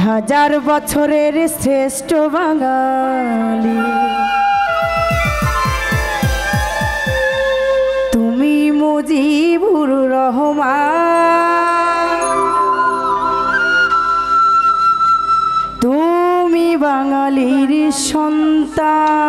হাজার বছরের শ্রেষ্ঠ বাঙালি তুমি মুজিবুর রহমান, তুমি বাঙালির সন্তান।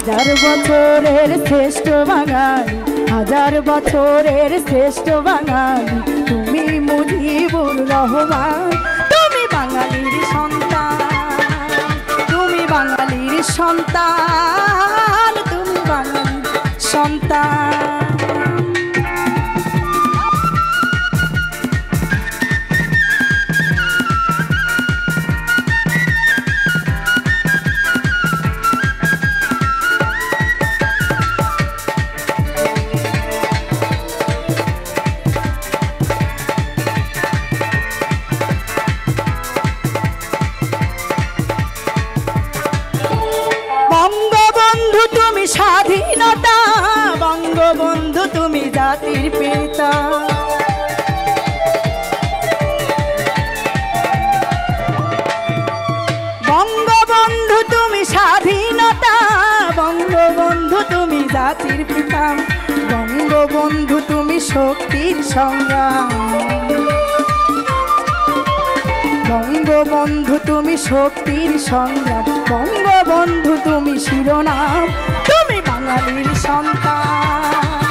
হাজার বছরের শ্রেষ্ঠ বাঙালি, হাজার বছরের শ্রেষ্ঠ বাঙালি তুমি মুজিবুর রহমান, তুমি বাঙালির সন্তান, তুমি বাঙালির সন্তান, তুমি বাঙালির সন্তান। বঙ্গবন্ধু তুমি স্বাধীনতা, বঙ্গবন্ধু তুমি জাতির পিতা, বঙ্গবন্ধু তুমি স্বাধীনতা, বঙ্গবন্ধু তুমি জাতির পিতা, বঙ্গবন্ধু তুমি শক্তির সংগ্রাম, বঙ্গবন্ধু তুমি শক্তির সংগ্রাম, বঙ্গবন্ধু তুমি শিরোনাম, তুমি বাঙালির সন্তান,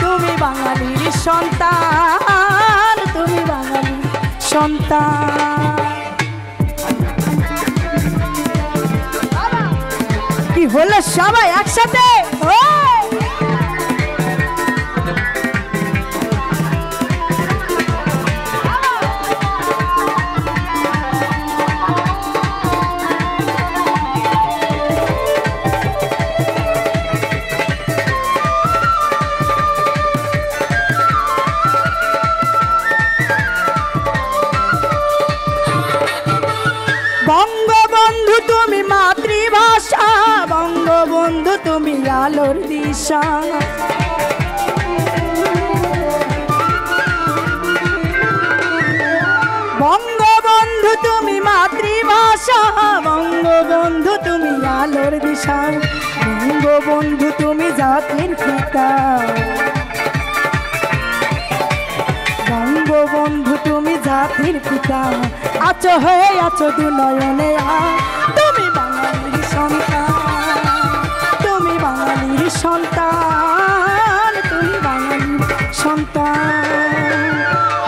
তুমি বাঙালির সন্তান, তুমি বাঙালির সন্তান। কি হলো সবাই একসাথে? বঙ্গবন্ধু তুমি মাতৃভাষা, বঙ্গবন্ধু তুমি আলোর দিশা, বঙ্গবন্ধু তুমি মাতৃভাষা, বঙ্গবন্ধু তুমি আলোর দিশা, বঙ্গবন্ধু তুমি জাতির পিতা, বঙ্গবন্ধু তুমি জাতির পিতা, আছো হয়ে আছো দু নয়নে, তুমি বাঙালির সন্তান, তুমি বাঙালির সন্তান, তুমি বাঙালির সন্তান।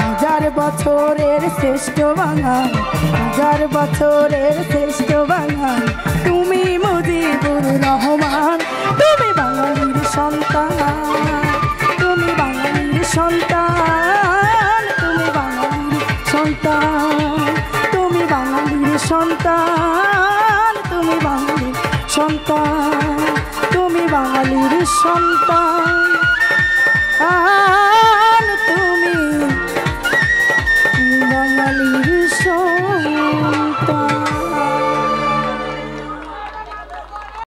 হাজার বছরের শ্রেষ্ঠ বাঙালি, হাজার বছরের শ্রেষ্ঠ বাঙালি তুমি মুজিবুর রহমান, তুমি বাঙালির সন্তান, তুমি বাঙালির সন্তান, তুমি বাঙালির সন্তান, তুমি বাঙালির সন্তান, তুমি বাঙালির সন্তান, তুমি বাঙালির সন্তান, তুমি বাঙালির সন্তান।